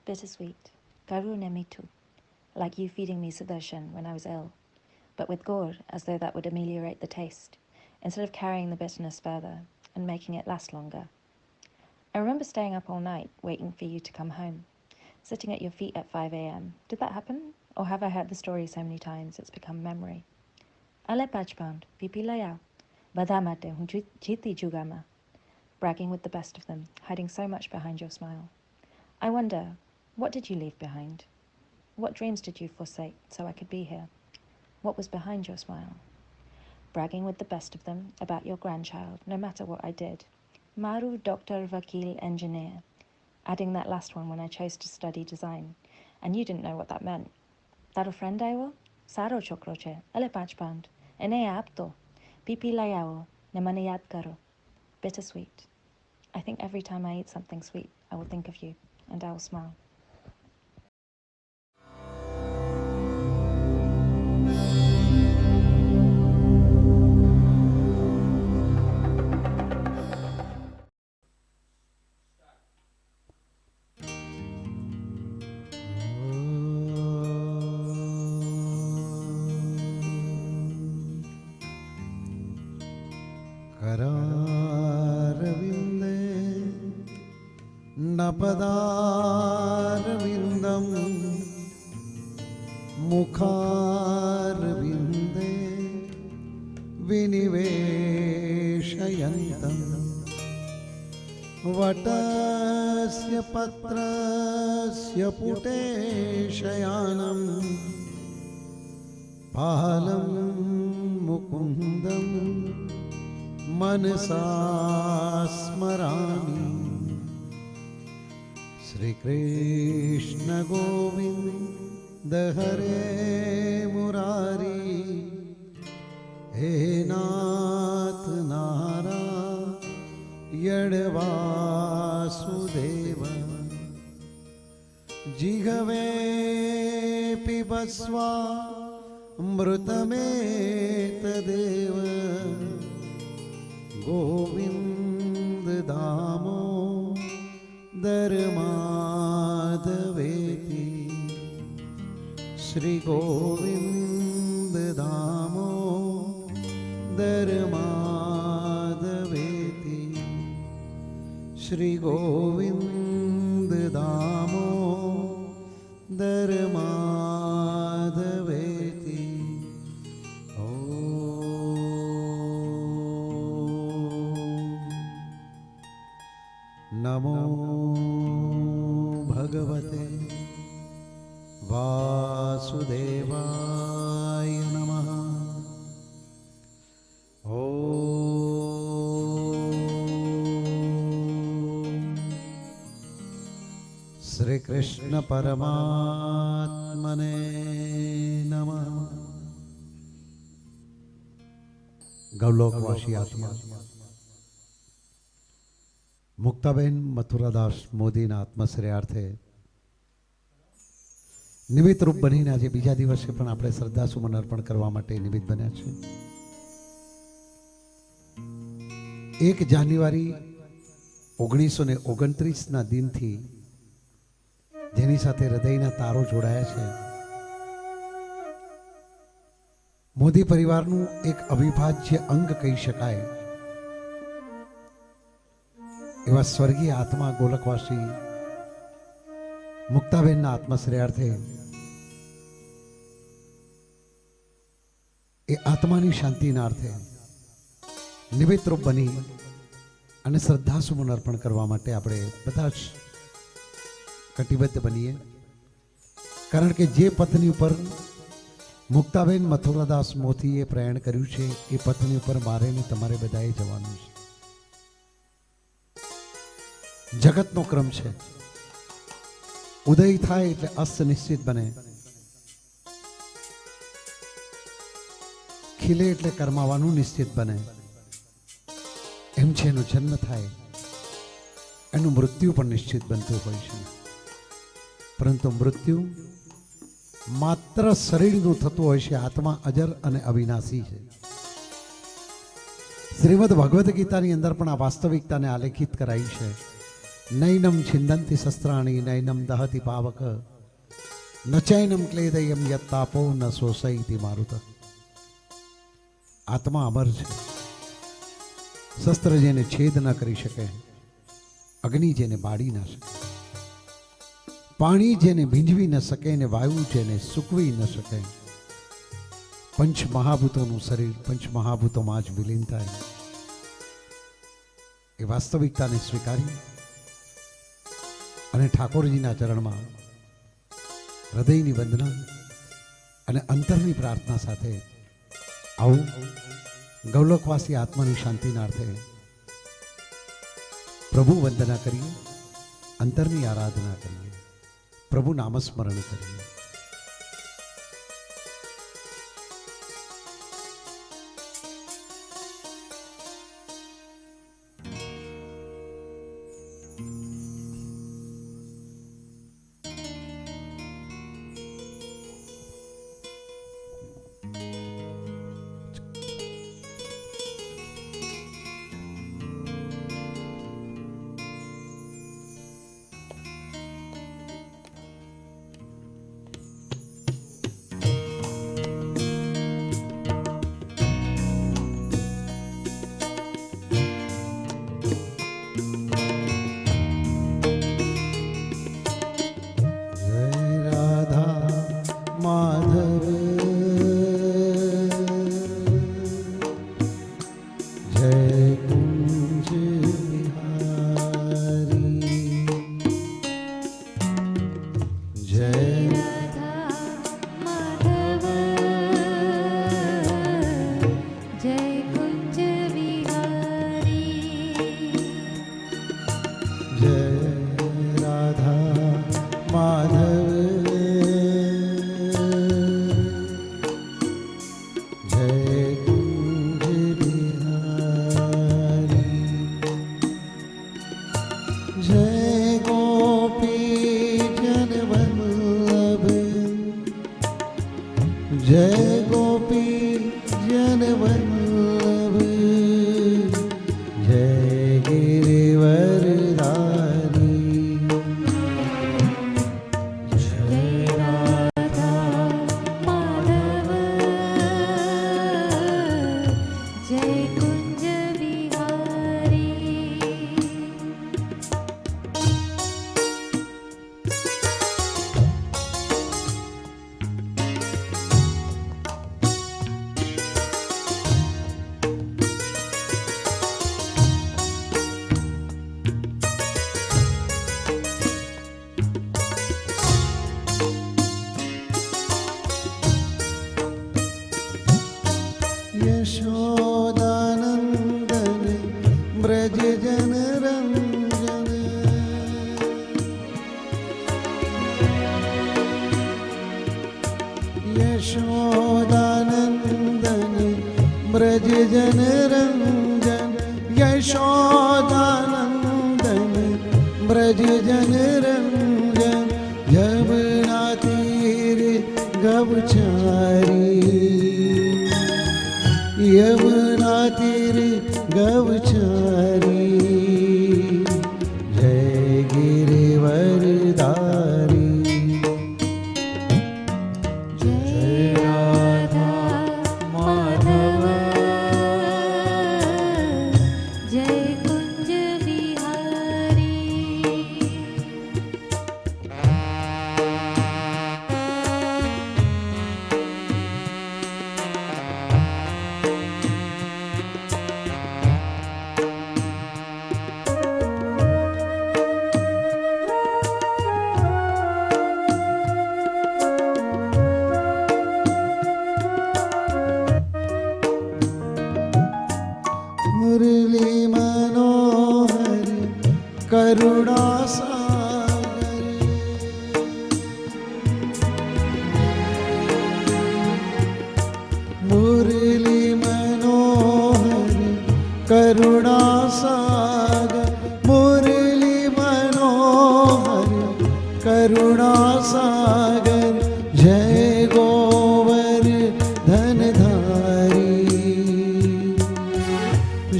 Bittersweet, Garu ne mitu, like you feeding me Sudarshan when I was ill, but with gore, as though that would ameliorate the taste, instead of carrying the bitterness further and making it last longer. I remember staying up all night, waiting for you to come home, sitting at your feet at 5 a.m. Did that happen? Or have I heard the story so many times it's become memory? Ale pachpound, pipi layao, badamate hun jiti jugama, bragging with the best of them, hiding so much behind your smile. I wonder, what did you leave behind? What dreams did you forsake so I could be here? What was behind your smile? Bragging with the best of them about your grandchild, no matter what I did. Maru, doctor, vakil, engineer. Adding that last one when I chose to study design, and you didn't know what that meant. Taro friend I Saro chokroche, ele pachpand, ene apto, pipi layao, nemanayat karo. Bittersweet. I think every time I eat something sweet, I will think of you, and I will smile. करारविन्दे नपदारविन्दं मुखारविन्दे विनिवेशयन्तं वटस्य पत्रस्य पुटे शयानं पालं मुकुन्दं मनसा स्मरामि। श्रीकृष्ण गोविन्द हरे मुरारी, हे नाथ नारायण वासुदेव। जिह्वे पिबस्वा मृतमेतदेव, गोविन्द दामोदर माधवेति। श्री गोविन्द दामोदर माधवेति। श्री गोविन्द दामोदर माधवेति। नमो भगवते वासुदेवाय नमः। श्री कृष्ण परमात्मने नमः। गौलोकवासी आत्मा मुक्ताबेन मथुरादास मोदीना आत्मश्रेयार्थे निमित्त रूप बनीने आज बीजा दिवसे पण आपणे श्रद्धासुमन अर्पण करवा माटे निमित्त बन्या छे। 1 જાન્યુઆરી 1929 ના દિનથી જેની સાથે હૃદયના તારો જોડાયા છે, મોદી પરિવારનું એક અવિભાજ્ય અંગ કહી શકાય एवा स्वर्गीय आत्मा गोलकवासी मुक्ताबेन आत्मश्रेयार्थे ए आत्मानी शांतिनार्थे निमित्त रूप बनी અને શ્રદ્ધાસુમન અર્પણ કરવા માટે આપણે બધા જ કટિબદ્ધ બનીએ, કારણ કે જે પથની ઉપર મુક્તાબેન મથુરાદાસ મોદીએ પ્રયાણ કર્યું છે એ પથની ઉપર મારે ને તમારે બધાએ જવાનું છે। जगतનો क्रम है, उदय थाय એટલે અસ્ત નિશ્ચિત બને, ખીલે એટલે કર્માવાનું નિશ્ચિત બને। એમ છે એનો જન્મ થાય, એનું મૃત્યુ પણ નિશ્ચિત બનતું હોય છે, પરંતુ મૃત્યુ માત્ર શરીરનું થતું હોય છે, આત્મા અજર અને અવિનાશી છે। શ્રીમદ ભગવદ્ ગીતાની અંદર પણ આ વાસ્તવિકતાને આલેખિત કરાઈ છે नैनम छिन्दन्ति शस्त्राणि नैनम दहति पावक न चैनम क्लेदयम यत्तापो न शोषयति मारुत। आत्मा अमर છે, શસ્ત્ર જેને છેદ ન કરી શકે, અગ્નિ જેને બાળી ન શકે, પાણી જેને ભીંજવી ન શકે ને વાયુ જેને સૂકવી ન શકે, પંચ મહાભૂતોનું શરીર પંચ મહાભૂતોમાં જ વિલીન થાય એ વાસ્તવિકતાને સ્વીકારી અને ઠાકોરજીના ચરણમાં હૃદયની વંદના અને અંતરની પ્રાર્થના સાથે આવું ગૌલોકવાસી આત્માની શાંતિના અર્થે પ્રભુ વંદના કરીએ, અંતરની આરાધના કરીએ, પ્રભુ નામસ્મરણ કરીએ.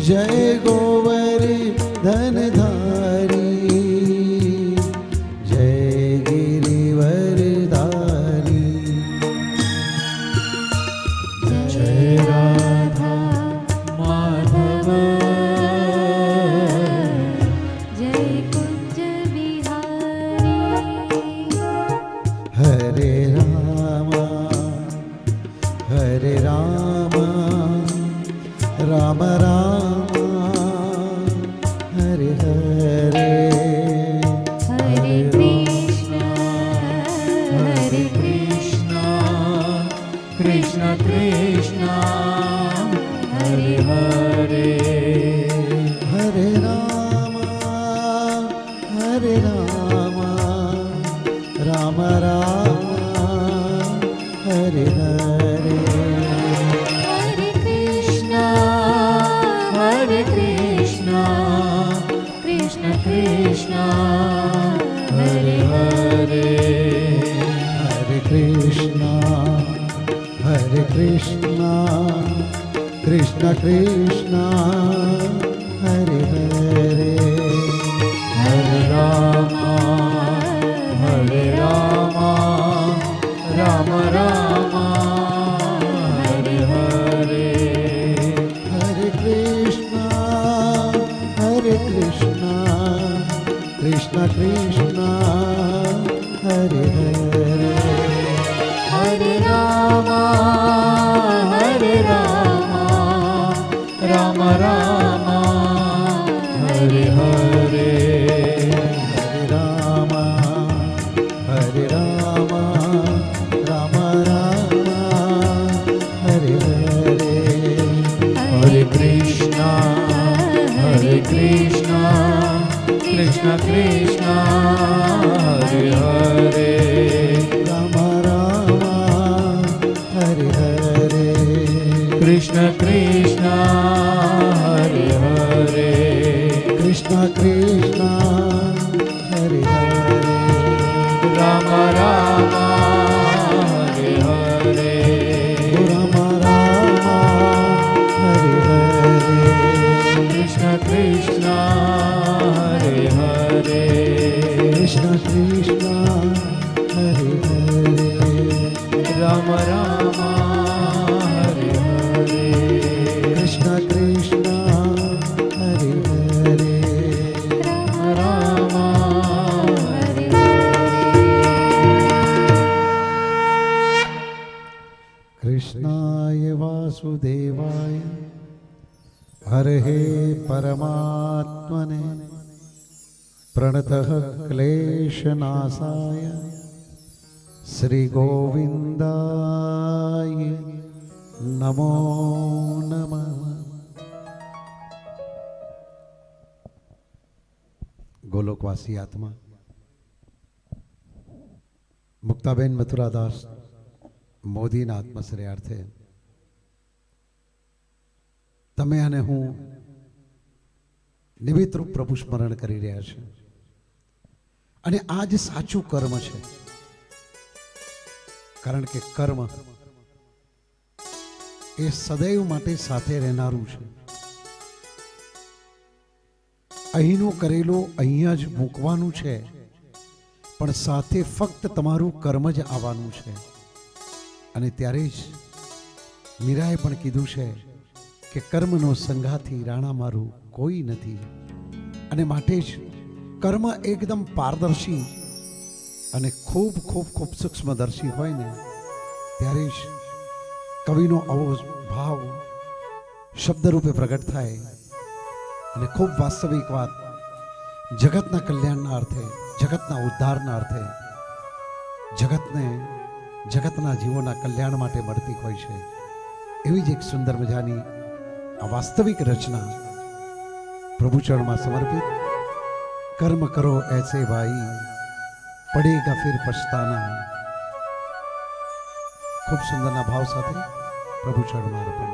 जय गोवर्धन धारी जय राधा माधव जय कुंज बिहारी हरे राम राम राम हरे हरे हरे कृष्ण कृष्ण कृष्ण हरे हरे हरे राम राम राम हरे हरे हरे कृष्ण कृष्ण कृष्ण हरे हरे हरे कृष्णा कृष्ण कृष्ण हरे हरे हरे राम राम राम हरे हरे हरे कृष्णा कृष्ण कृष्ण हरे हरे हरे राम राम राम हरे हरे हरे राम राम राम हरे हरे हरे कृष्णा कृष्ण कृष्ण हरे हरे राम राम हरे हरे कृष्ण कृष्ण हरे हरे कृष्ण कृष्ण हरे हरे राम राम हरे हरे राम राम हरे हरे कृष्ण कृष्ण हरे हरे कृष्ण कृष्ण हरे हरे राम राम हरे हरे कृष्ण कृष्ण हरे हरे राम हरे कृष्णाय वासुदेवाय हरहे परमात्मने प्रणतः क्लेशनाशाय श्रीगोविन्दाय नमो नमः। गोलोकवासी आत्मा मुक्ताबेन मथुरादास મોદીના આત્મશ્રેયાર્થે તમે અને હું નિમિત્ત રૂપ પ્રભુ સ્મરણ કરી રહ્યા છે અને આ જ સાચું કર્મ છે, કારણ કે કર્મ એ સદૈવ માટે સાથે રહેનારું છે. અહીંનું કરેલું અહીંયા જ મૂકવાનું છે, પણ સાથે ફક્ત તમારું કર્મ જ આવવાનું છે. અને ત્યારે જ મીરાએ પણ કીધું છે કે કર્મનો સંગાથી રાણા મારું કોઈ નથી. અને માટે જ કર્મ એકદમ પારદર્શી અને ખૂબ ખૂબ ખૂબ સૂક્ષ્મદર્શી હોય ને ત્યારે જ કવિનો આવો ભાવ શબ્દરૂપે પ્રગટ થાય અને ખૂબ વાસ્તવિક વાત જગતના કલ્યાણના અર્થે, જગતના ઉદ્ધારના અર્થે, જગતના જીવોના કલ્યાણ માટે મળતી હોય છે. એવી જ એક સુંદર મજાની આ વાસ્તવિક રચના પ્રભુ ચરણમાં સમર્પિત. કર્મ કરો ऐसे भाई પડેગા ફિર પછતાના. ખૂબ સુંદરના ભાવ સાથે પ્રભુ ચરણમાં અર્પણ.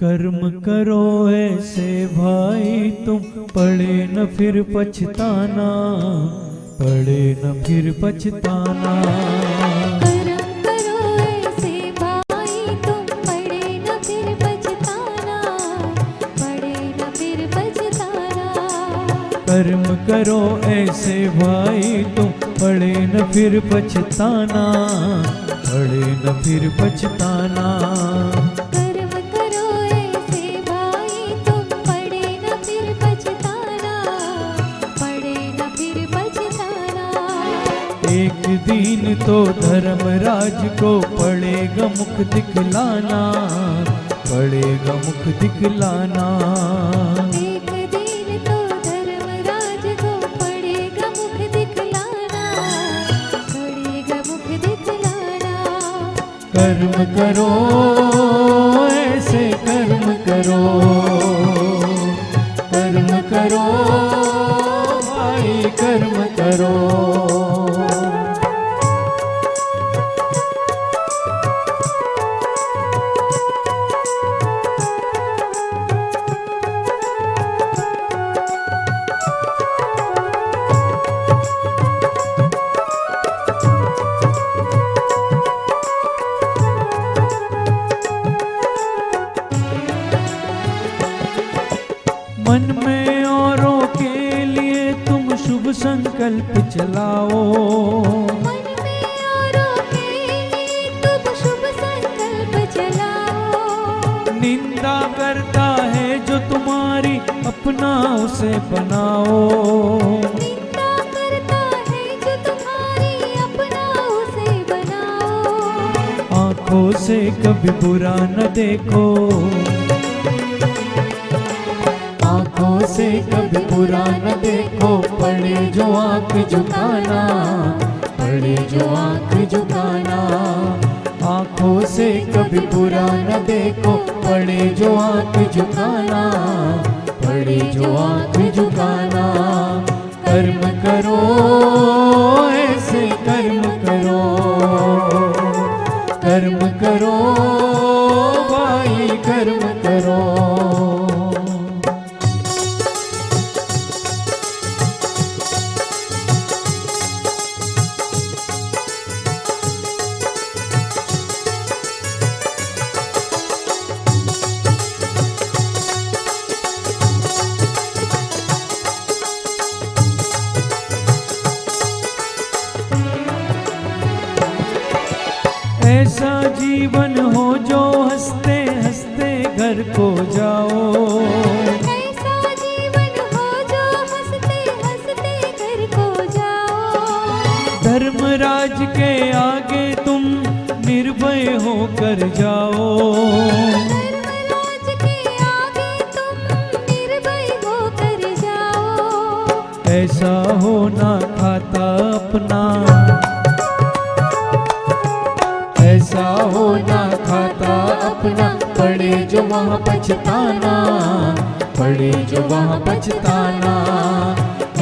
कर्म करो ऐसे भाई तुम पड़े न फिर पछताना, पड़े न फिर पछताना. कर्म करो ऐसे भाई तुम पड़े न फिर पछताना, पड़े न फिर पछताना. कर्म करो ऐसे भाई तुम पड़े न फिर पछताना, पड़े न फिर पछताना। कर्म करो ऐसे भाई तुम पड़े न फिर पछताना, पड़े न फिर पछताना। एक दिन तो धर्मराज को पड़ेगा मुख दिखलाना, पड़ेगा मुख दिखलाना। एक दिन तो धर्मराज को पड़ेगा मुख दिखलाना, पड़ेगा मुख दिखलाना। कर्म करो ऐसे कर्म करो, कर्म करो भाई कर्म करो। मन में औरों के लिए तुम शुभ संकल्प चलाओ, मन में औरों के लिए तुम शुभ संकल्प चलाओ। निंदा करता है जो तुम्हारी अपना उसे बनाओ। निंदा करता है जो तुम्हारी अपना उसे बनाओ। आंखों से कभी बुरा न देखो, आंखों से कभी बुरा न देखो। पड़े जो आंख झुकाना, पड़े जो आंख झुकाना। आंखों से कभी बुरा न देखो, पड़े जो आंख झुकाना, पड़े जो आंख झुकाना। कर्म करो ऐसे कर्म करो, कर्म करो भाई कर्म करो। ऐसा जीवन हो जो हंसते हंसते घर को जाओ। ऐसा जीवन हो जो हंसते हंसते घर को जाओ। धर्मराज के आगे तुम निर्भय होकर जाओ। धर्मराज के आगे तुम निर्भय होकर जाओ। ऐसा होना खाता अपना, ऐसा होना खाता अपना। पड़े जो वहाँ पछताना, पड़े जो वहाँ पछताना।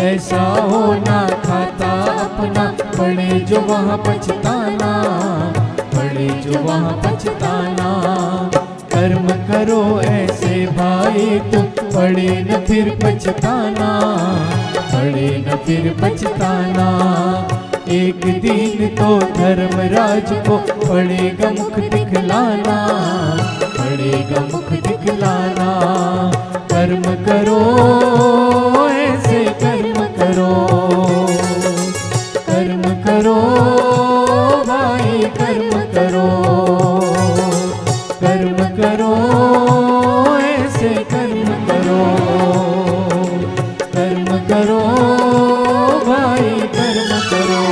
ऐसा होना खाता अपना, पड़े जो वहाँ पछताना, पड़े जो वहाँ पछताना। कर्म करो ऐसे भाई तुम पड़े न फिर पछताना, पड़े न फिर पछताना। एक दिन तो धर्मराज को पड़ेगा मुख दिखलाना, पड़ेगा मुख दिखलाना। कर्म करो ऐसे कर्म करो, कर्म करो भाई कर्म करो, कर्म करो ऐसे कर्म करो, कर्म करो भाई कर्म करो।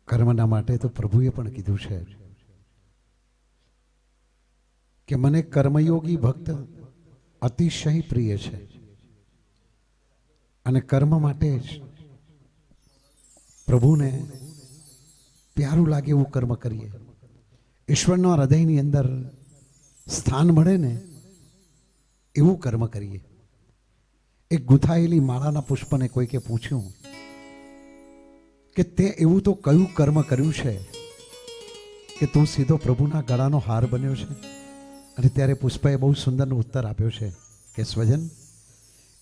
કર્મના માટે તો પ્રભુએ પણ કીધું છે કે મને કર્મયોગી ભક્ત અતિશય પ્રિય છે અને કર્મ માટે જ પ્રભુને પ્યારું લાગે એવું કર્મ કરીએ, ઈશ્વરના હૃદયની અંદર સ્થાન મળે ને એવું કર્મ કરીએ। એક ગુથાયેલી માળાના પુષ્પને કોઈકે પૂછ્યું કે તે એવું તો કયું કર્મ કર્યું છે કે તું સીધો પ્રભુના ગળાનો હાર બન્યો છે? અને ત્યારે પુષ્પાએ બહુ સુંદરનો ઉત્તર આપ્યો છે કે સ્વજન,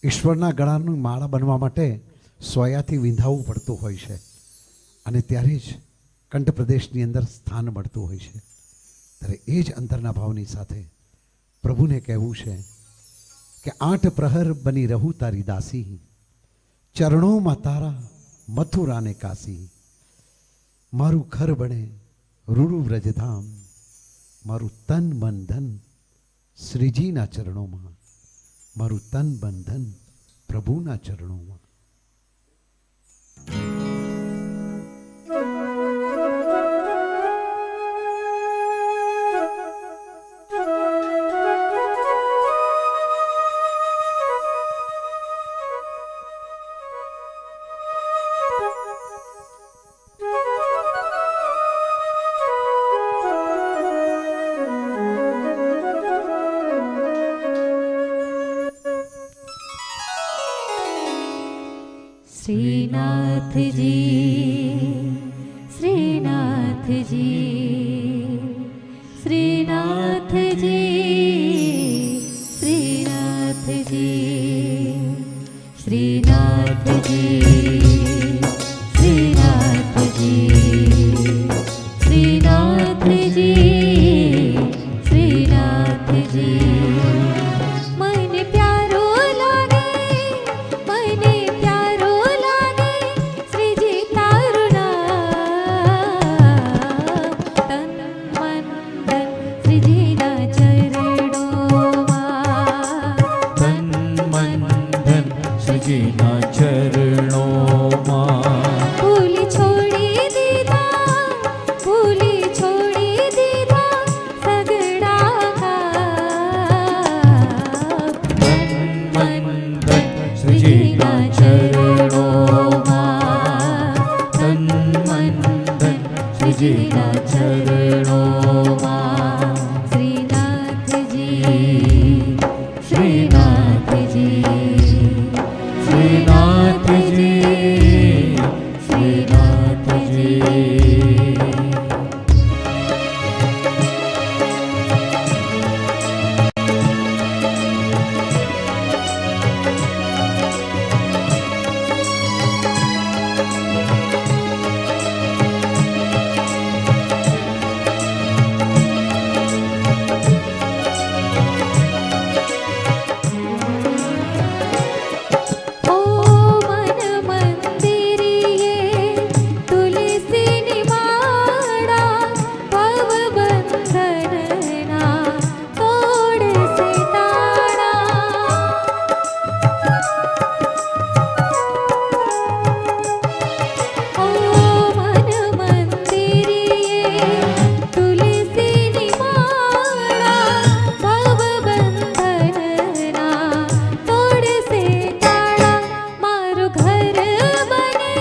ઈશ્વરના ગળાની માળા બનવા માટે સોયાથી વિંધાવવું પડતું હોય છે અને ત્યારે જ કંઠ પ્રદેશની અંદર સ્થાન મળતું હોય છે। ત્યારે એ જ અંતરના ભાવની સાથે પ્રભુને કહેવું છે કે 8 પ્રહર બની રહું તારી દાસી, ચરણોમાં તારા મથુરાને કાશી. મારું ઘર બને રૂડું વ્રજધામ, મારું તન મન ધન શ્રીજીના ચરણોમાં, મારું તન મન ધન પ્રભુના ચરણોમાં. श्रीनाथ जी, श्रीनाथ जी, श्रीनाथ जी, श्रीनाथ जी, श्रीनाथ जी, श्रीनाथ जी, श्रीनाथ जी, श्रीनाथ जी. मन प्यारो लागे, मन प्यारो लागे, श्रीजी तारू नाम. तन मन धन श्रीजीना चरणोમાં, તન મન ધન શ્રીજીના ચરણોમાં. ભૂલી છોડી દીધા, ભૂલી છોડી દીધા સગડા કામ. તન મન ધન શ્રીજીના ચરણોમાં. તન મન ધન શ્રીજીના ચરણોમાં. શ્રીનાથજી, શ્રીનાથજી, શ્રીનાથજી, શ્રીનાથજી. ઓ મન મંદિરીએ તુલસીની માળા, ભવ બંધનના તોડશે તાળા. ઓ મન મંદિરીએ તુલસીની માળા, ભવ બંધનના તોડશે તાળા. મારું ઘર બને,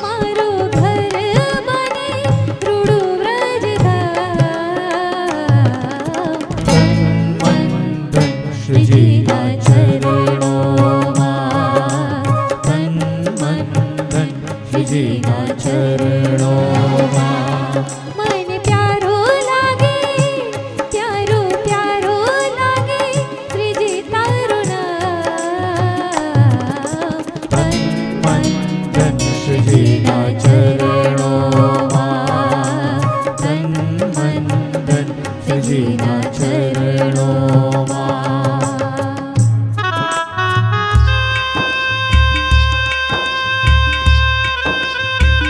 મારું ઘર બને રૂડું વ્રજધામ. મન ધન શ્રીજીના ચરણોમાં. તન મન ધન શ્રીજીના ચરણોમાં. મને પ્યારો લાગે, પ્યારો પ્યારો લાગે શ્રીજી તારું નામ. તન મન ધન શ્રીજીના ચરણોમાં. તન મન ધન શ્રીજીના ચરણોમાં.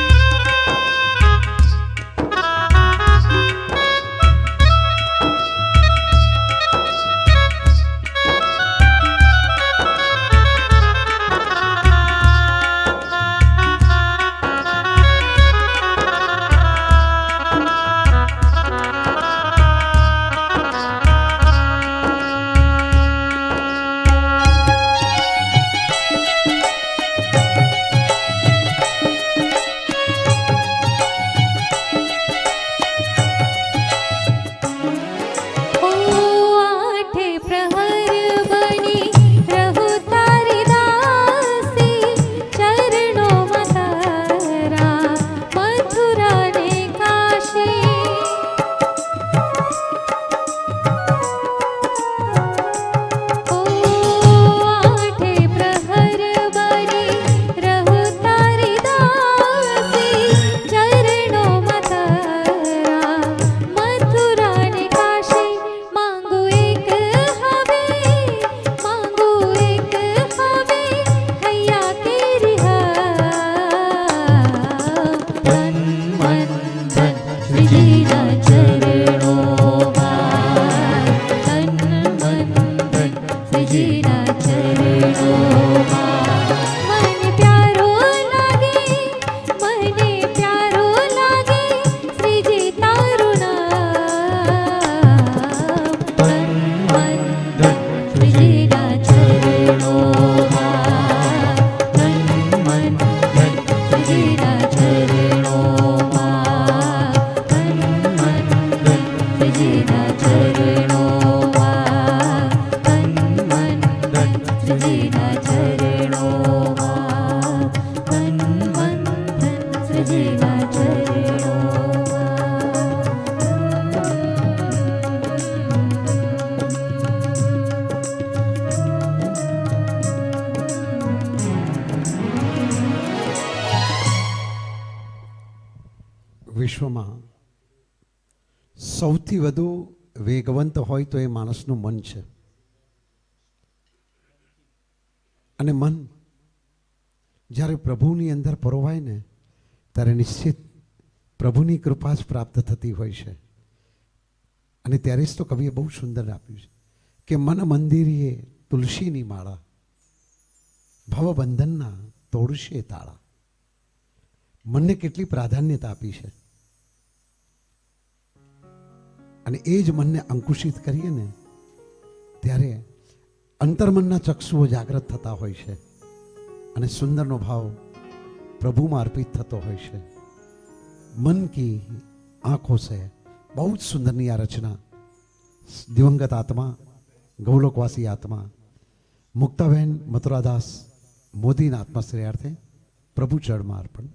ઓ વિશ્વમાં સૌથી વધુ વેગવંત હોય તો એ માણસનું મન છે. અને મન જ્યારે પ્રભુની અંદર પરોવાય ને ત્યારે નિશ્ચિત પ્રભુની કૃપા જ પ્રાપ્ત થતી હોય છે. અને ત્યારે જ તો કવિએ બહુ સુંદર આપ્યું છે કે મન મંદિરીએ તુલસીની માળા, ભવબંધનના તોડશે તાળા. મનને કેટલી પ્રાધાન્યતા આપી છે. અને એ જ મનને અંકુશિત કરીએ ને ત્યારે અંતર્મનના ચક્ષુઓ જાગૃત થતા હોય છે અને સુંદરનો ભાવ પ્રભુમાં અર્પિત થતો હોય છે. મન કી આંખો સે બહુ જ સુંદરની આ રચના દિવંગત આત્મા, ગૌલોકવાસી આત્મા મુક્તાબેન મથુરાદાસ મોદીના આત્માશ્રેયાર્થે પ્રભુ ચરણમાં અર્પણ.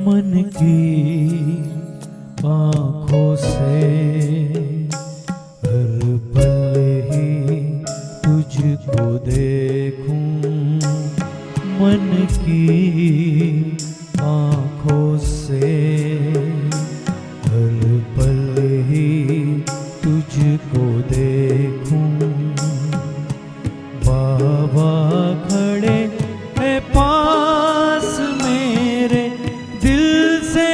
मन की आँखों से हर पल ही तुझको देखूं. मन की आँखों से हर पल ही तुझको देखूं. बाबा खड़े है पास मेरे, दिल से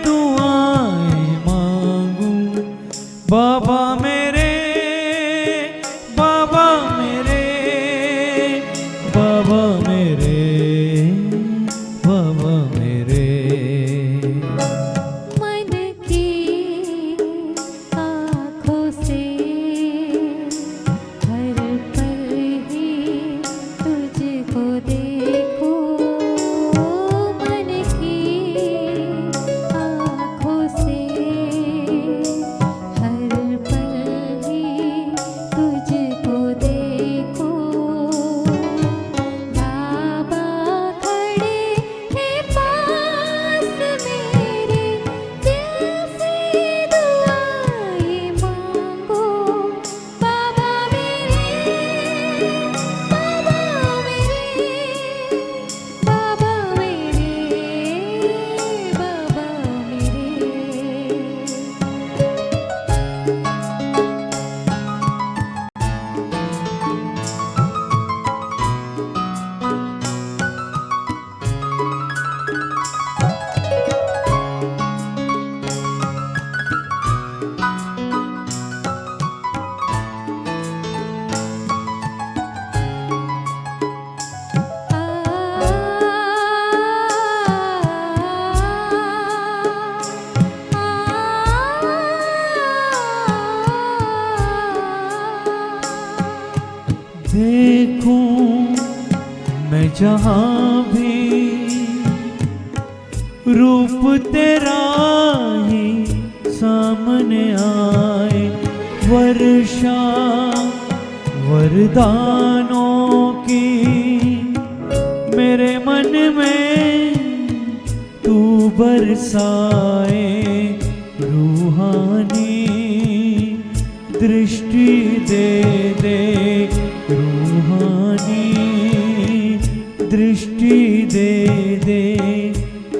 दुआएं मांगूं. बाबा मेरे, बाबा मेरे, बाबा मेरे, बाबा मेरे. मन की आँखों से हर पल ही तुझको देखूं. मन की आँखों से हर पल ही तुझको देखूं. बाबा खड़े हैं पास मेरे, दिल से दुआएं मांगो. बाबा मेरे, बाबा मेरे, बाबा देखूं मैं जहाँ भी रूप तेरा ही सामने आए. वर्षा वरदानों की मेरे मन में तू बरसाए. रूहानी दृष्टि दे दे, रूहानी दृष्टि दे दे.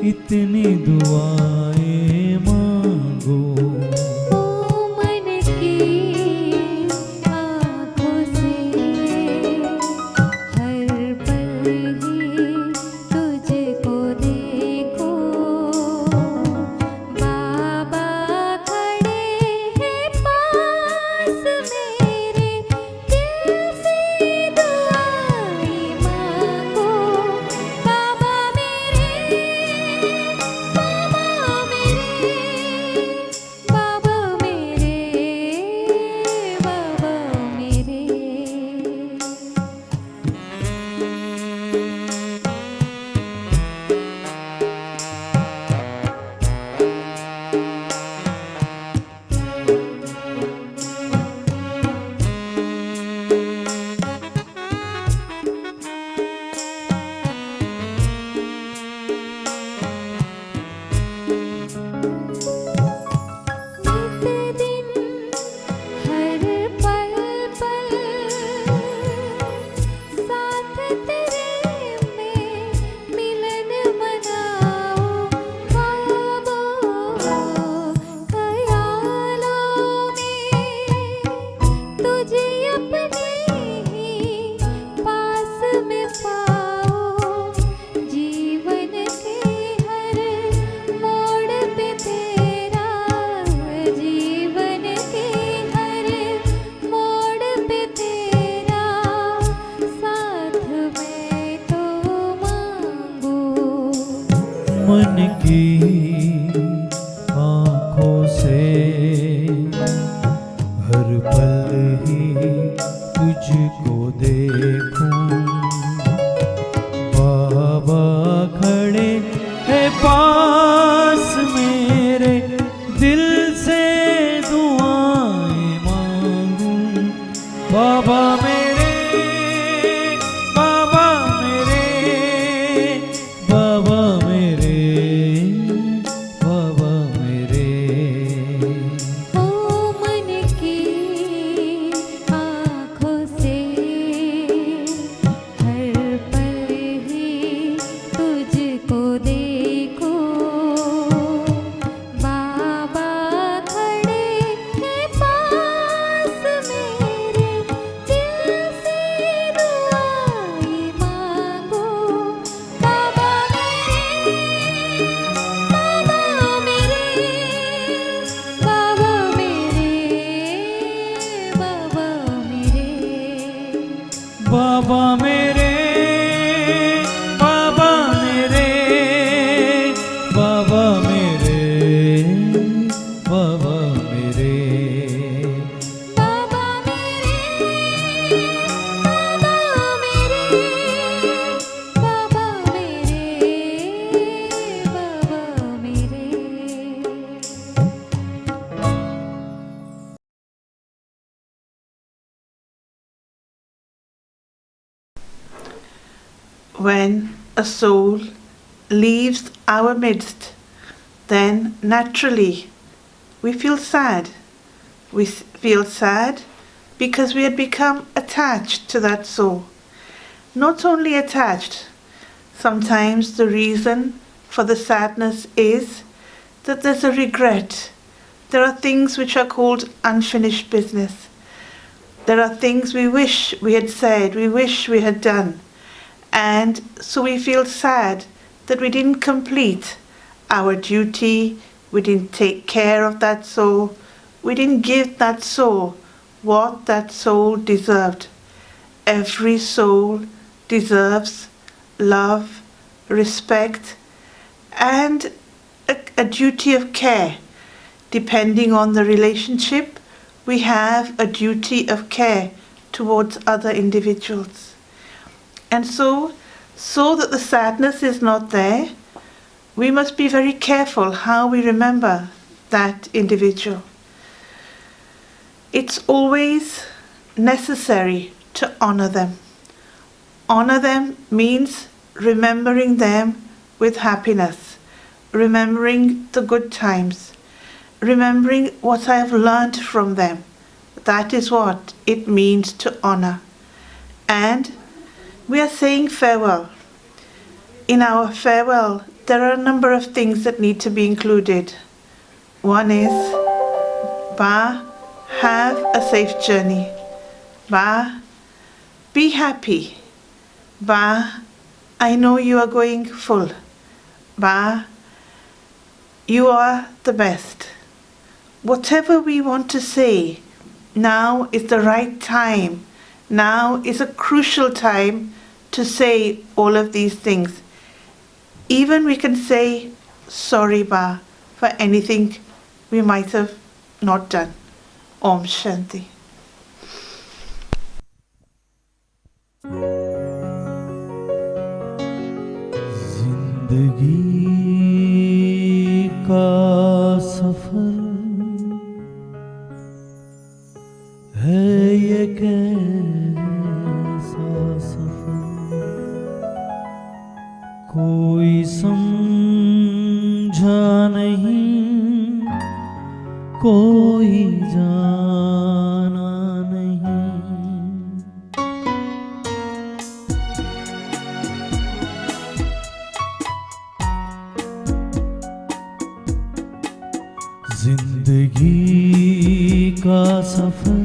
इतनी दुआएं मांगो. मन की आँखों से हर पल ही तुझको देखो. बाबा खड़े हैं पास मेरे, दिल से दुआएं की आँखों से हर पल ही तुझको देखूं। बाबा खड़े है पास मेरे, दिल से दुआएं मांगूं। बाबा मेरे, बाबा मेरे, बाबा मेरे, बाबा मेरे। ओ मन की आँखों से हर पल ही तुझको देखो। बाबा खड़े हैं पास मेरे, दिल से दुआएं मांगो। बाबा मेरे, बाबा मेरे, बाबा मेरे, बाबा मेरे। बाबा मेरे, बाबा मेरे, बाबा मेरे, बाबा मेरे। बाबा मेरे, बाबा मेरे, बाबा मेरे, बाबा मेरे। When a soul leaves our midst, then naturally we feel sad. We feel sad because we had become attached to that soul. Not only attached, sometimes the reason for the sadness is that there's a regret. There are things which are called unfinished business. There are things we wish we had said, we wish we had done. And so we feel sad that we didn't complete our duty, we didn't take care of that soul, we didn't give that soul what that soul deserved. Every soul deserves love, respect, and a duty of care. Depending on the relationship, we have a duty of care towards other individuals. And so that the sadness is not there, we must be very careful how we remember that individual. It's always necessary to honor them. Honor them means remembering them with happiness, remembering the good times, remembering what I have learned from them. That is what it means to honor. And we are saying farewell. In our farewell, there are a number of things that need to be included. One is, Ba, have a safe journey. Ba, be happy. Ba, I know you are going full. Ba, you are the best. Whatever we want to say, now is the right time. Now is a crucial time to say all of these things. Even we can say, sorry Ba, for anything we might have not done. Om Shanti. जिंदगी का सफर है ये कैसा सफर, कोई समझा नहीं, कोई जाना नहीं। जिंदगी का सफर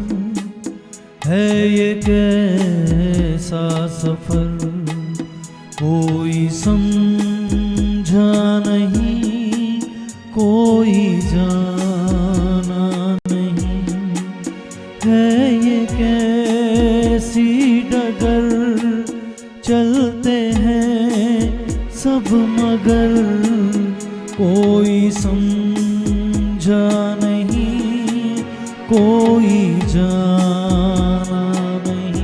है ये कैसा सफर, कोई समझा नहीं, कोई जाना नहीं। है ये कैसी डगर, चलते हैं सब मगर कोई समझा नहीं, कोई जाना नहीं।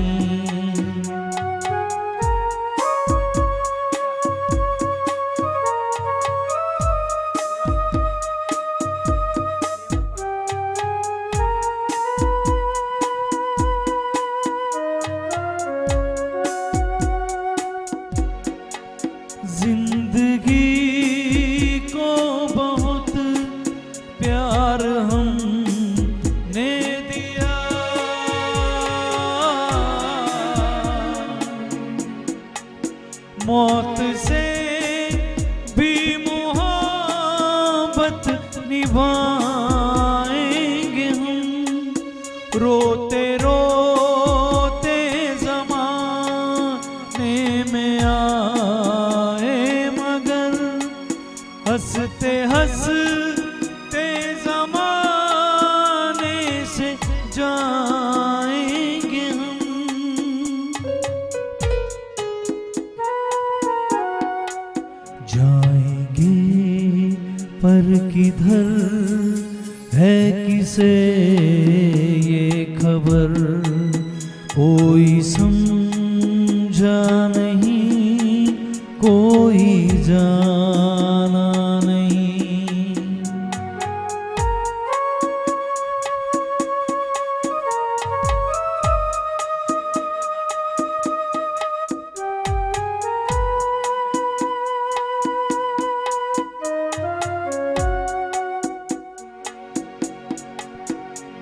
जिंदगी को बहुत प्यार हमने दिया, मौत से भी मोहब्बत निभाएंगे हम। रोते रोते ज़माने में आए मगर हंसते हंसते ज़माने से जाएंगे हम। जाएंगे पर किधर है किसे ये खबर, कोई समझा नहीं, कोई जाना नहीं।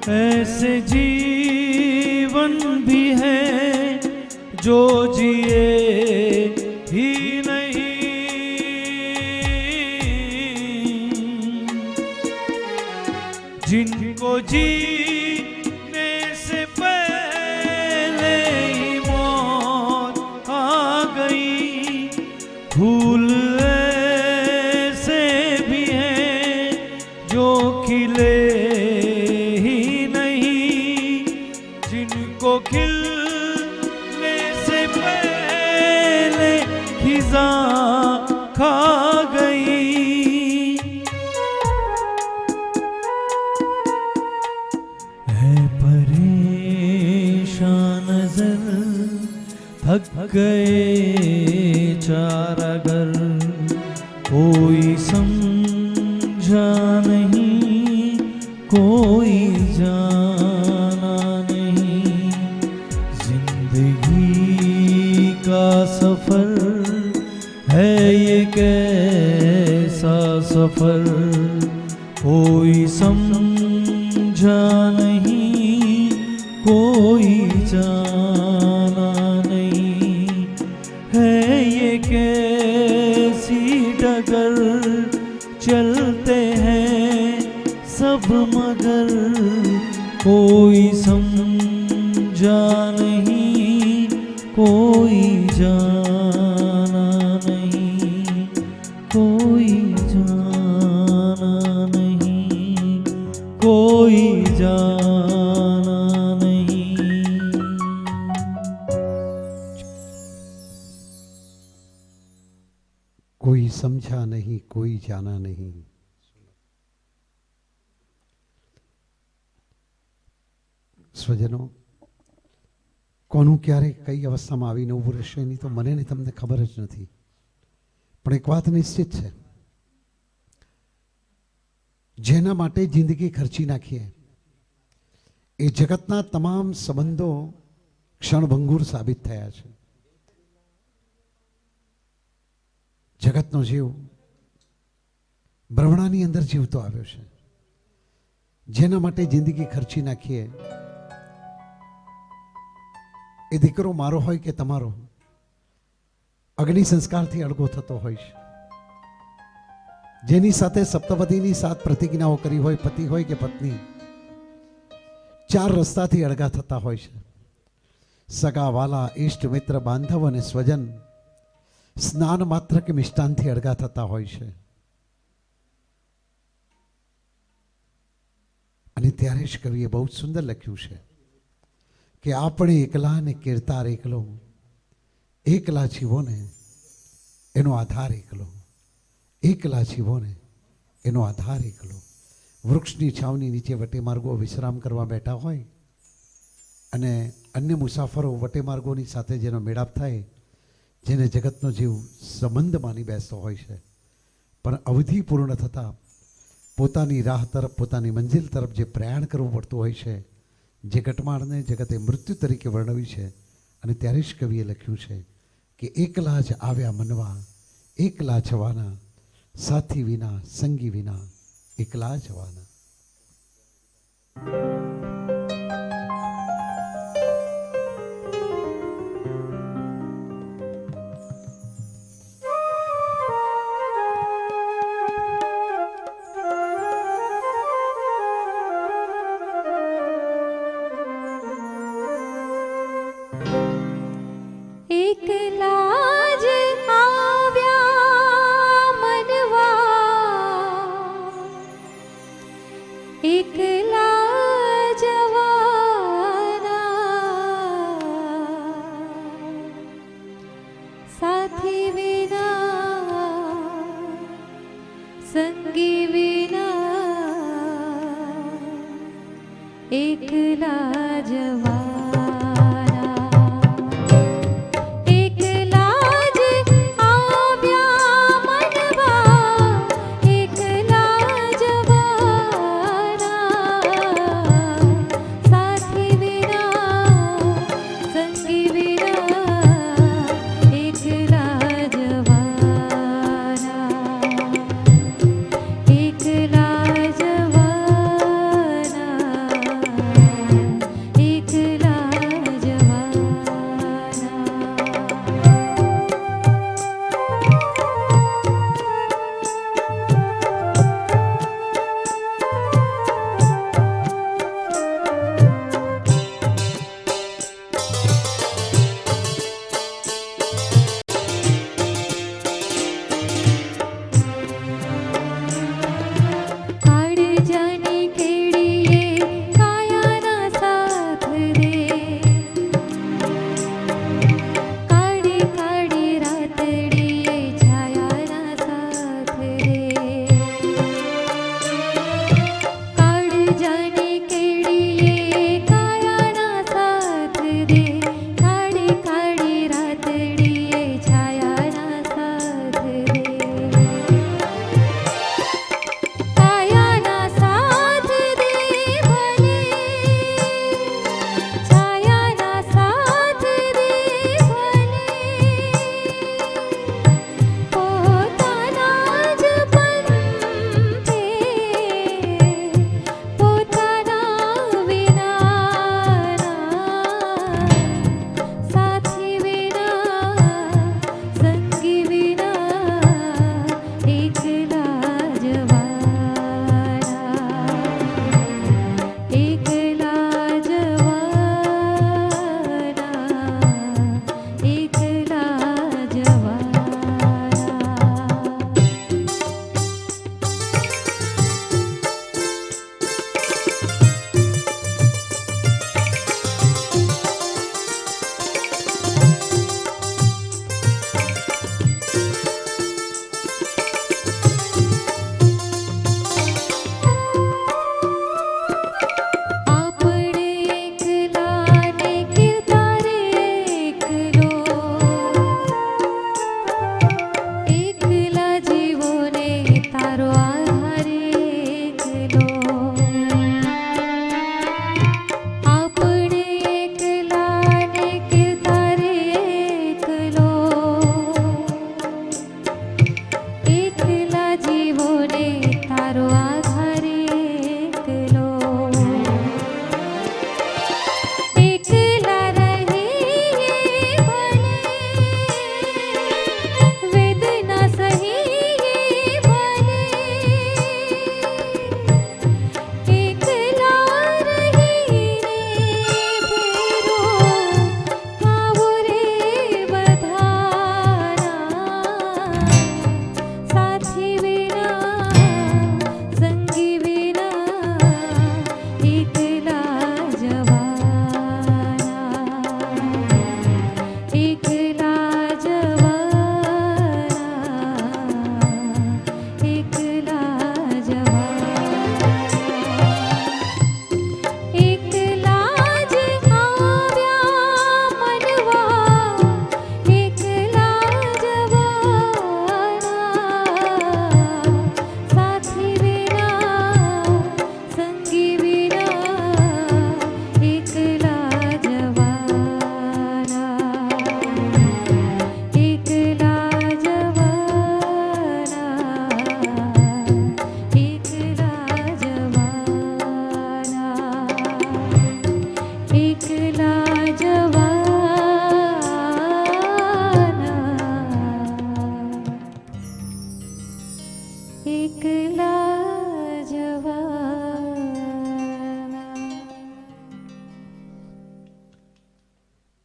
ऐसे जीवन भी है जो जिए ही नहीं, जिनको जीने से पहले ही मौत आ गई। फूल ऐसे भी हैं जो खिले ही नहीं, जिनको खिलने से पहले खिज़ा खा गई। है परेशान नजर, थक गए चारागर, कोई समझा नहीं, कोई जाना नहीं। जिंदगी का सफर है ये कैसा सफर, कोई समझा नहीं, कोई जाना नहीं। है ये कैसी डगर, चलते हैं सब मगर, कोई समझा नहीं, कोई जाना नहीं, कोई जाना नहीं, कोई जाना नहीं। कोई समझा नहीं, कोई जाना नहीं। સ્વજનો, કોનું ક્યારે કઈ અવસ્થામાં આવીને ઊભું રહેશે એની તો મને ને તમને ખબર જ નથી, પણ એક વાત નિશ્ચિત છે, જેના માટે જિંદગી ખર્ચી નાખીએ એ જગતના તમામ સંબંધો ક્ષણભંગુર સાબિત થયા છે. જગતનો જીવ ભ્રમણાની અંદર જીવતો આવ્યો છે. જેના માટે જિંદગી ખર્ચી નાખીએ એ દીકરો મારો હોય કે તમારો અગ્નિ સંસ્કારથી અળગો થતો હોય છે. જેની સાથે સપ્તપદીની 7 પ્રતિજ્ઞાઓ કરી હોય, પતિ હોય કે પત્ની, 4 રસ્તાથી અળગા થતા હોય છે. સગા વાલા, ઇષ્ટ મિત્ર, બાંધવ અને સ્વજન સ્નાન માત્ર કે મિષ્ટાનથી અળગા થતા હોય છે. અને ત્યારે જ કવિએ બહુ સુંદર લખ્યું છે કે આપણે એકલા ને કીર્તાર એકલો, એકલા જીવો ને એનો આધાર એકલો, એકલા જીવો ને એનો આધાર એકલો. વૃક્ષની છાવની નીચે વટેમાર્ગો વિશ્રામ કરવા બેઠા હોય અને અન્ય મુસાફરો વટેમાર્ગોની સાથે જેનો મેળાપ થાય, જેને જગતનો જીવ સંબંધ માની બેસતો હોય છે, પણ અવધિ પૂર્ણ થતાં પોતાની રાહ તરફ, પોતાની મંજિલ તરફ જે પ્રયાણ કરવું પડતું હોય છે, જે ઘટમાળને જગતે મૃત્યુ તરીકે વર્ણવી છે, અને ત્યારે જ કવિએ લખ્યું છે કે એકલા જ આવ્યા મનવા, એકલા જવાના, સાથી વિના સંગી વિના એકલા જવાના. એકલા જ આવ્યા મનવા, એકલા જવાના, સાથી વિના સંગી વિના એકલા જવાના. એક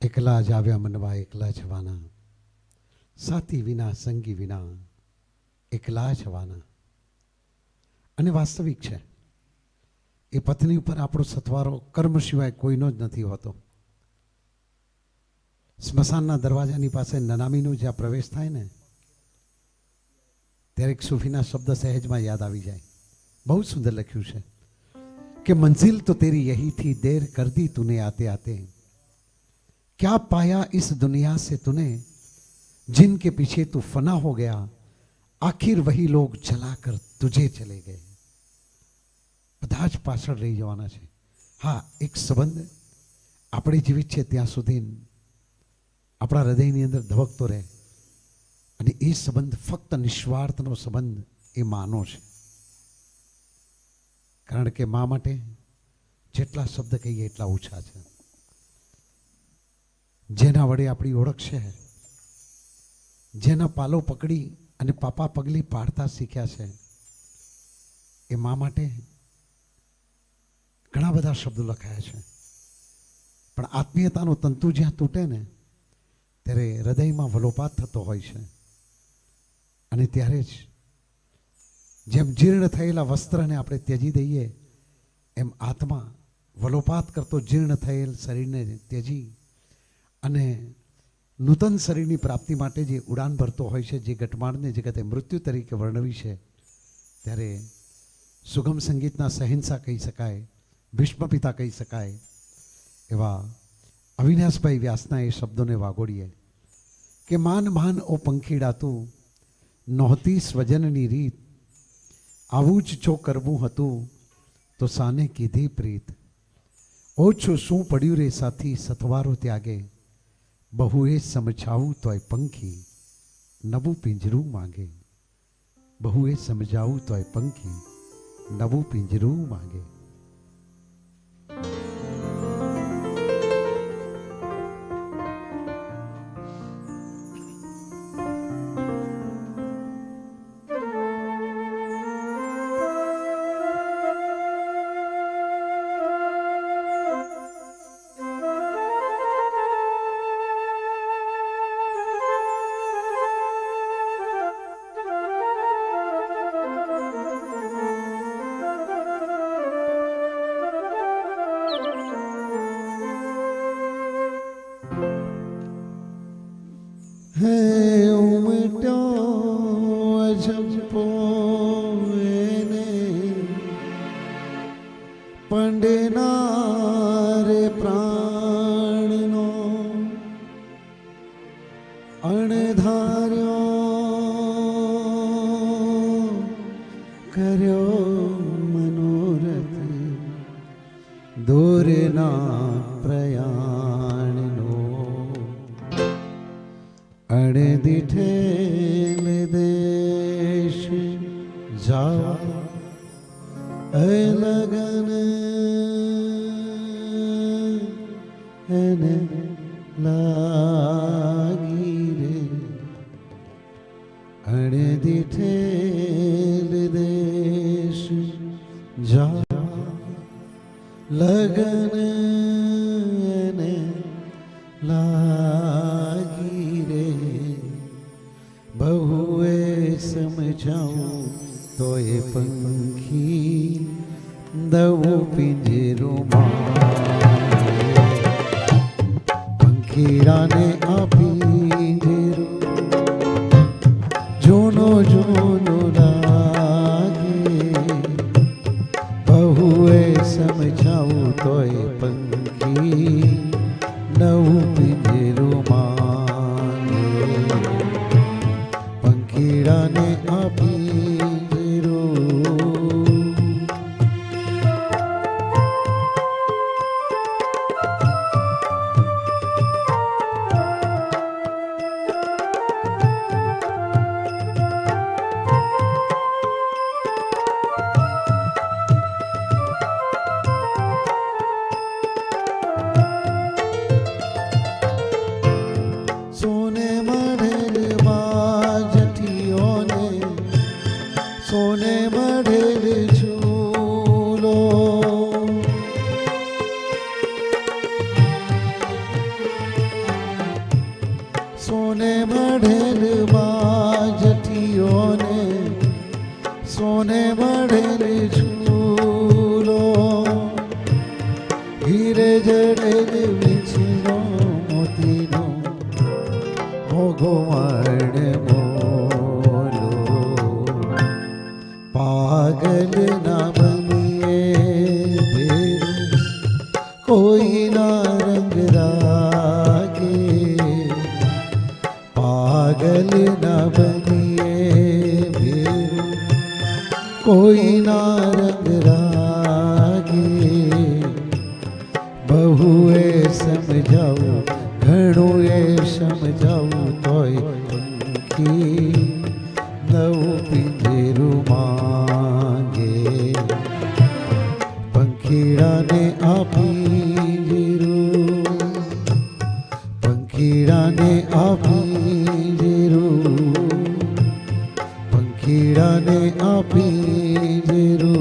એકલા જ આવ્યા મનવા એકલા જવાના, સાથી વિના સંગી વિના એકલા જવાના. અને વાસ્તવિક છે, એ પત્ની ઉપર આપણો સથવારો કર્મ સિવાય કોઈનો જ નથી હોતો. સ્મશાનના દરવાજાની પાસે નનામીનો જ્યાં પ્રવેશ થાય ને, ત્યારે એક સૂફીના શબ્દ સહેજમાં યાદ આવી જાય. બહુ સુંદર લખ્યું છે कि मंजिल तो तेरी यही थी, देर कर दी तूने आते आते. क्या पाया इस दुनिया से तूने, जिनके पीछे तू फना हो गया, आखिर वही लोग जलाकर तुझे चले गए. બધા જ પાછળ રહી જવાના છે. હા, એક સંબંધ આપણે જીવિત છે ત્યાં સુધી આપણા હૃદયની અંદર ધબકતો રહે, અને એ સંબંધ ફક્ત નિસ્વાર્થનો સંબંધ એ માનો છે. કારણ કે મા માટે જેટલા શબ્દ કહીએ એટલા ઓછા છે. જેના વડે આપણી ઓળખ છે, જેના પાલો પકડી અને પાપા પગલી પાડતા શીખ્યા છે, એ મા માટે ઘણા બધા શબ્દો લખાયા છે. પણ આત્મીયતાનું તંતુ જ્યાં તૂટે ને, ત્યારે હૃદયમાં વલોપાત થતો હોય છે. અને ત્યારે જ જેમ જીર્ણ થયેલા વસ્ત્રને આપણે ત્યજી દઈએ, એમ આત્મા વલોપાત કરતો જીર્ણ થયેલ શરીરને ત્યજી અને નૂતન શરીરની પ્રાપ્તિ માટે જે ઉડાન ભરતો હોય છે, જે ઘટમાળને જગતે મૃત્યુ તરીકે વર્ણવી છે, ત્યારે સુગમ સંગીતના શહેનશાહ કહી શકાય, ભીષ્મ પિતા કહી શકાય એવા અવિનાશભાઈ વ્યાસના એ શબ્દોને વાગોડીએ કે માન માન ઓ પંખીડા તું, નહોતી સ્વજનની રીત, આવું જ જો કરવું હતું તો સાને કીધી પ્રીત. ઓછું શું પડ્યું રે સાથી સથવારો ત્યાગે, બહુએ સમજાવું તોય પંખી નવું પિંજરું માંગે. બહુએ સમજાવું તોય પંખી નવું પિંજરું માંગે. પંડનારે પ્રાણનો અણધાર્યો કર્યો મનોરથ, દૂરના પ્રયાણનો અણદીઠેલ દેશ જા લગન એને લાગી રે, અણદીઠેલ દેશ જા લગન એને લાગી રે. બહુએ સમજાવું તો એ પંખી દવું પિંજરું પંખીડાને આ પિંજરું જૂનો જૂનો લાગે. બહુએ સમજાવું તોય પંખી નવું પિંજરું માંગે. પંખીડાને આ વીછનો મોતીનો મોઘો મોલો પાગલ ના બનીએ ભેર કોઈ ના રંગ રાગે પાગલ ના બનીએ ભેર કોઈ ના રંગ રાગે બહુએ સમજાવું ઘણું એ સમજાવું તોય પંખી નવું પિંજરું માંગે પંખીડાને આપી જીરું પંખીડાને આપી જીરું પંખીડાને આપી જીરું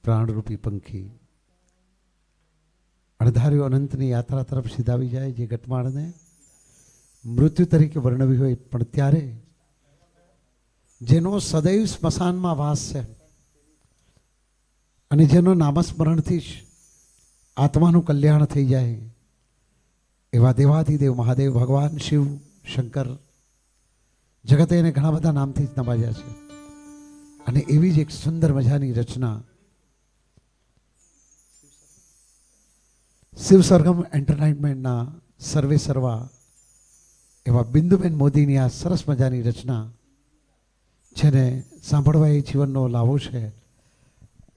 પ્રાણરૂપી પંખી અણધાર્યો અનંતની યાત્રા તરફ સીધાવી જાય, જે ઘટમાળને મૃત્યુ તરીકે વર્ણવી હોય, પણ ત્યારે જેનો સદૈવ સ્મશાનમાં વાસ છે અને જેનો નામસ્મરણથી જ આત્માનું કલ્યાણ થઈ જાય, એવા દેવાધિદેવ મહાદેવ ભગવાન શિવ શંકર જગતે એને ઘણા બધા નામથી જ નવાજ્યા છે. અને એવી જ એક સુંદર મજાની રચના શિવ સરગમ એન્ટરટેનમેન્ટના સર્વે સર્વા એવા બિંદુબેન મોદીની આ સરસ મજાની રચના જેને સાંભળવા એ જીવનનો લાવો છે.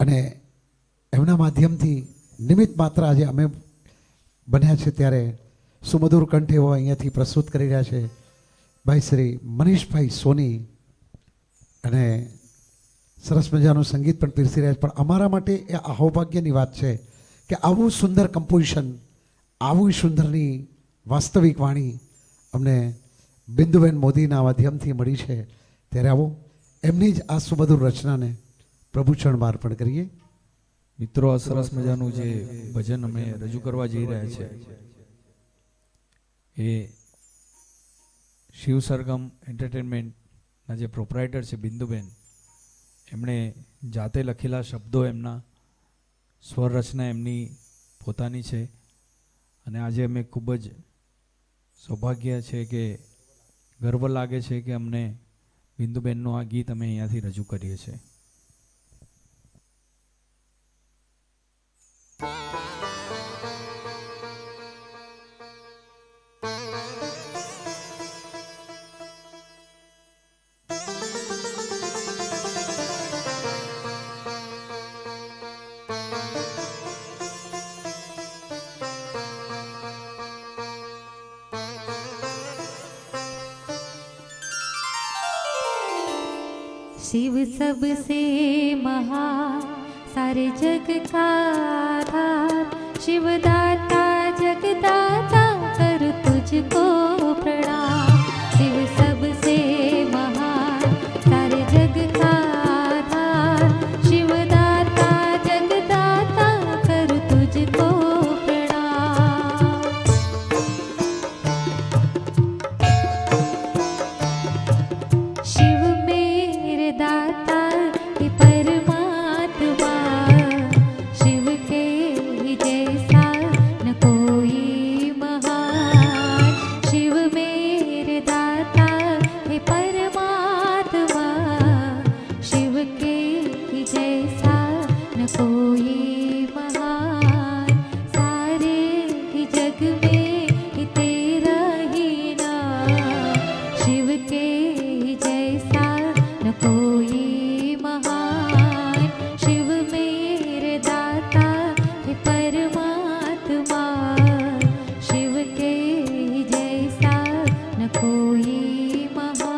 અને એમના માધ્યમથી નિમિત્ત માત્ર આજે અમે બન્યા છે ત્યારે સુમધુર કંઠ એવો અહીંયાથી પ્રસ્તુત કરી રહ્યા છે ભાઈ શ્રી મનીષભાઈ સોની, અને સરસ મજાનું સંગીત પણ પીરસી રહ્યા છે. પણ અમારા માટે એ અહોભાગ્યની વાત છે કે આવું સુંદર કમ્પોઝિશન, આવું સુંદરની વાસ્તવિક વાણી અમને બિંદુબેન મોદીના માધ્યમથી મળી છે. ત્યારે આવો એમની જ આ સુમધુર રચનાને પ્રભુ ચરણમાં અર્પણ કરીએ. મિત્રો, આ સરસ મજાનું જે ભજન અમે રજૂ કરવા જઈ રહ્યા છે એ શિવ સરગમ એન્ટરટેનમેન્ટના જે પ્રોપરાઇટર છે બિંદુબેન, એમણે જાતે લખેલા શબ્દો, એમના સ્વર રચના એમની પોતાની છે. અને આજે અમે ખૂબ જ સૌભાગ્ય છે કે ગર્વ લાગે છે કે અમને બિંદુબેનનું આ ગીત અમે અહીંયાથી રજૂ કરીએ છીએ. शिव सबसे महान, सारे जग का आधार, शिवदाता जगदाता कर तुझको प्रणाम. शिव सबसे महान, सारे जग का आधार, शिवदाता जगदाता कर तुझको प्रणाम. शिव मेरे दाता हे परमात्मा, शिव के ही जैसा न कोई महान. शिव मेरे दाता हे परमात्मा, शिव के ही जैसा न कोई महान. सारे ही जग में ही तेरा ही नाम, शिव के ही जैसा न कोई महान. शिव मेरे दाता हे परमात्मा, शिव के ही जैसा न कोई महान.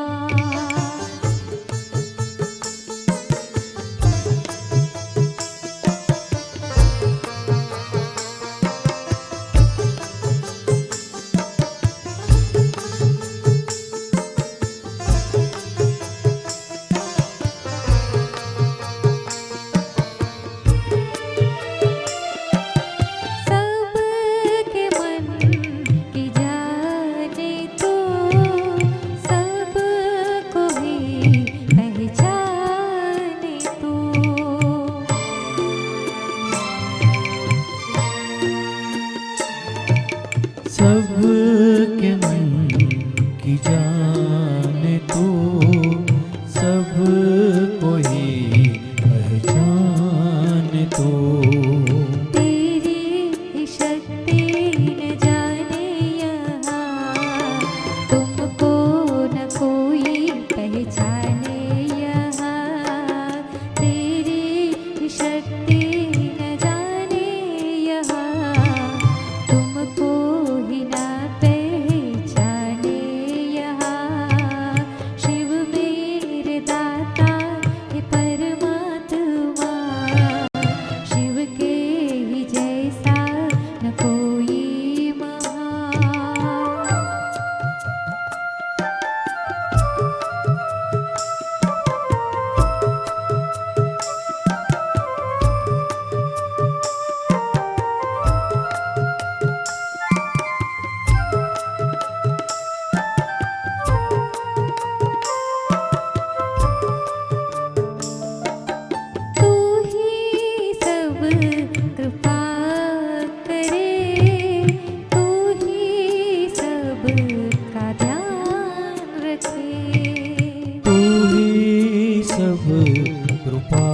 कृपा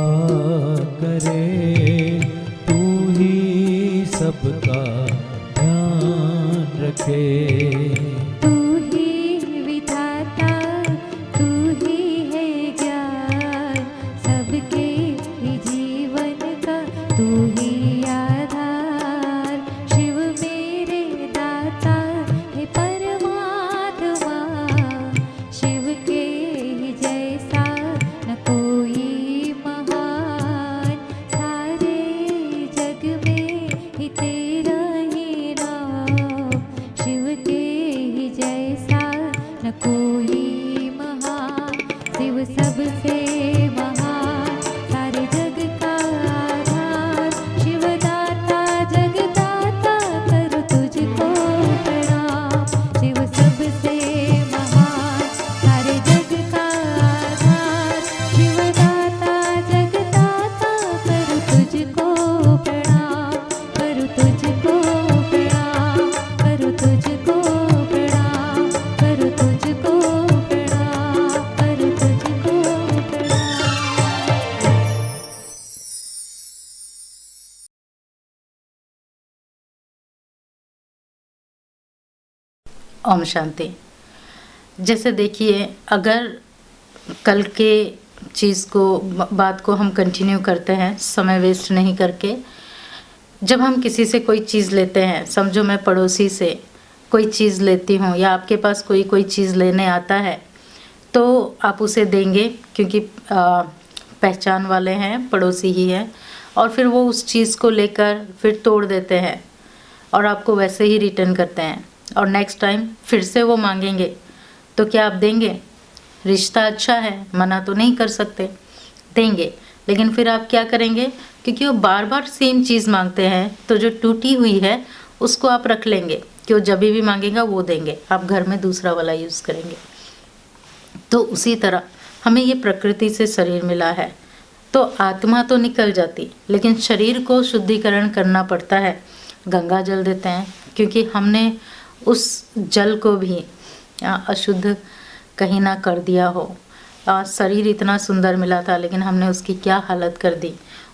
करे, तू ही सबका ध्यान रखे। तू ही विधाता, तू ही है ज्ञान सबके ही जीवन का, तू ही आधार। शिव मेरे दाता है परमात्मा, शिव के ही जैसा न कोई महान। सारे जग में ही तेरा ही नाम, शिव के ही जैसा न कोई महान। शिव सबसे महान, सारे जग का आधार। शिव दाता जगदाता, करूँ तुझको प्रणाम। शिव सबसे महान, सारे जग का आधार। शिव दाता जगदाता, करूँ तुझको प्रणाम। करूँ तुझको प्रणाम, करूँ तुझको प्रणाम, करूँ तुझको प्रणाम, करूँ तुझको प्रणाम। ओम शांति। जैसे देखिए, अगर कल के चीज़ को बात को हम कंटिन्यू करते हैं समय वेस्ट नहीं करके। जब हम किसी से कोई चीज़ लेते हैं, समझो मैं पड़ोसी से कोई चीज़ लेती हूँ या आपके पास कोई चीज़ लेने आता है, तो आप उसे देंगे क्योंकि पहचान वाले हैं, पड़ोसी ही हैं, और फिर वो उस चीज़ को लेकर फिर तोड़ देते हैं और आपको वैसे ही रिटर्न करते हैं, और नेक्स्ट टाइम फिर से वो मांगेंगे, तो क्या आप देंगे? रिश्ता अच्छा है, मना तो नहीं कर सकते, देंगे। लेकिन फिर आप क्या करेंगे? क्योंकि वो बार बार सेम चीज़ मांगते हैं, तो जो टूटी हुई है उसको आप रख लेंगे कि वो जब भी मांगेगा वो देंगे, आप घर में दूसरा वाला यूज़ करेंगे। तो उसी तरह हमें ये प्रकृति से शरीर मिला है, तो आत्मा तो निकल जाती, लेकिन शरीर को शुद्धिकरण करना पड़ता है। गंगा जल देते हैं क्योंकि हमने उस जल को भी अशुद्ध कहीं ना कर दिया हो। शरीर इतना सुंदर मिला था, लेकिन हमने उसकी क्या हालत कर दी।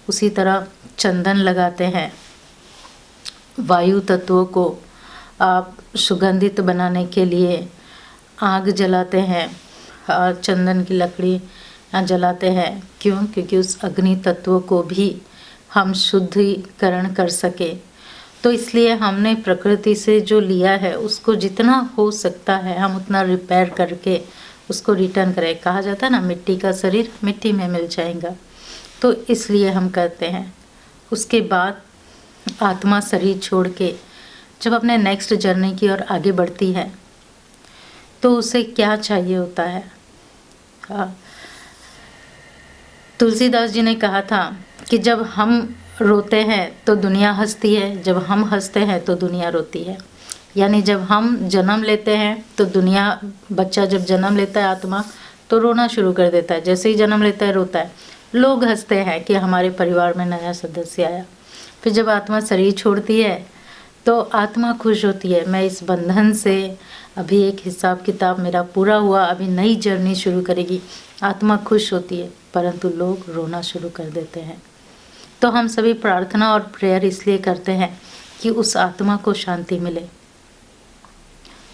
उसी तरह चंदन लगाते हैं, वायु तत्वों को आप सुगंधित बनाने के लिए आग जलाते हैं, चंदन की लकड़ी जलाते हैं। क्यों? क्योंकि उस अग्नि तत्वों को भी हम शुद्धिकरण कर सके। तो इसलिए हमने प्रकृति से जो लिया है उसको जितना हो सकता है हम उतना रिपेयर करके उसको रिटर्न करें। कहा जाता है ना, मिट्टी का शरीर मिट्टी में मिल जाएगा, तो इसलिए हम करते हैं। उसके बाद आत्मा शरीर छोड़ के जब अपने नेक्स्ट जर्नी की ओर आगे बढ़ती है, तो उसे क्या चाहिए होता है? तुलसीदास जी ने कहा था कि जब हम रोते हैं तो दुनिया हंसती है, जब हम हंसते हैं तो दुनिया रोती है। यानी जब हम जन्म लेते हैं तो दुनिया, बच्चा जब जन्म लेता है आत्मा, तो रोना शुरू कर देता है। जैसे ही जन्म लेता है रोता है। लोग हंसते हैं कि हमारे परिवार में नया सदस्य आया। फिर जब आत्मा शरीर छोड़ती है तो आत्मा खुश होती है, मैं इस बंधन से अभी एक हिसाब किताब मेरा पूरा हुआ, अभी नई जर्नी शुरू करेगी। आत्मा खुश होती है, परंतु लोग रोना शुरू कर देते हैं। तो हम सभी प्रार्थना और प्रेयर इसलिए करते हैं कि उस आत्मा को शांति मिले।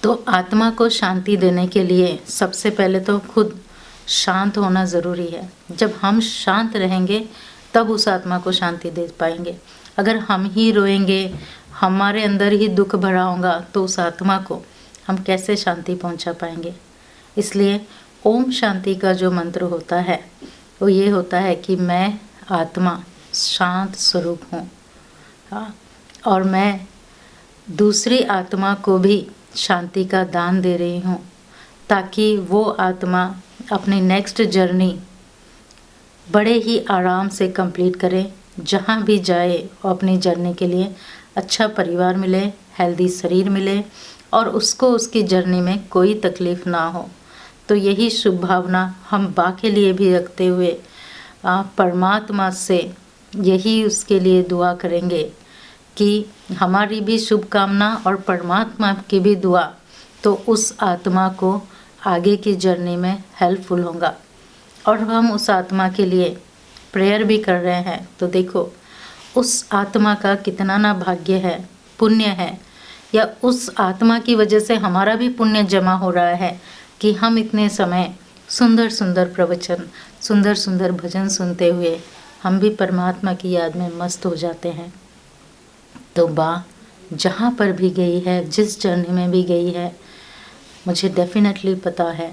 तो आत्मा को शांति देने के लिए सबसे पहले तो खुद शांत होना ज़रूरी है। जब हम शांत रहेंगे तब उस आत्मा को शांति दे पाएंगे। अगर हम ही रोएंगे, हमारे अंदर ही दुख भरा होगा, तो उस आत्मा को हम कैसे शांति पहुंचा पाएंगे। इसलिए ओम शांति का जो मंत्र होता है वो ये होता है कि मैं आत्मा शांत स्वरूप हूँ, और मैं दूसरी आत्मा को भी शांति का दान दे रही हूँ, ताकि वो आत्मा अपनी नेक्स्ट जर्नी बड़े ही आराम से कंप्लीट करे। जहाँ भी जाए वो अपनी जर्नी के लिए अच्छा परिवार मिले, हेल्दी शरीर मिले, और उसको उसकी जर्नी में कोई तकलीफ़ ना हो। तो यही शुभ भावना हम बा के लिए भी रखते हुए परमात्मा से यही उसके लिए दुआ करेंगे कि हमारी भी शुभकामना और परमात्मा की भी दुआ तो उस आत्मा को आगे की जर्नी में हेल्पफुल होगा। और हम उस आत्मा के लिए प्रेयर भी कर रहे हैं, तो देखो उस आत्मा का कितना ना भाग्य है, पुण्य है, या उस आत्मा की वजह से हमारा भी पुण्य जमा हो रहा है कि हम इतने समय सुंदर सुंदर प्रवचन, सुंदर सुंदर भजन सुनते हुए हम भी परमात्मा की याद में मस्त हो जाते हैं। तो बा जहाँ पर भी गई है, जिस जर्नी में भी गई है, मुझे डेफिनेटली पता है,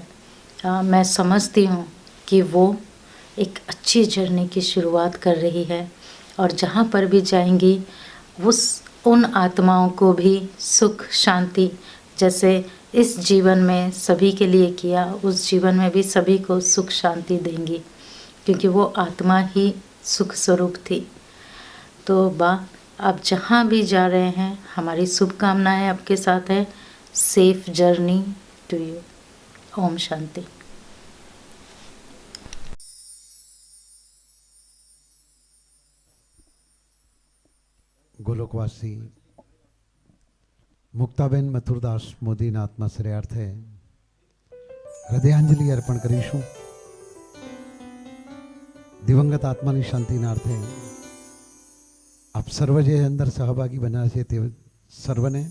मैं समझती हूँ कि वो एक अच्छी जर्नी की शुरुआत कर रही है, और जहाँ पर भी जाएंगी उन आत्माओं को भी सुख शांति, जैसे इस जीवन में सभी के लिए किया, उस जीवन में भी सभी को सुख शांति देंगी, क्योंकि वो आत्मा ही सुख स्वरूप थी। तो बा आप जहाँ भी जा रहे हैं, हमारी शुभकामनाएं आपके साथ है। Safe journey to you. ओम शांति। ગોલોકવાસી મુક્તાબેન મથુરદાસ મોદીના આત્માશ્રયાર્થે હૃદયાંજલિ અર્પણ કરીશું. દિવંગત આત્માની શાંતિના અર્થે આપ સર્વ જે અંદર સહભાગી બન્યા છે તે સર્વને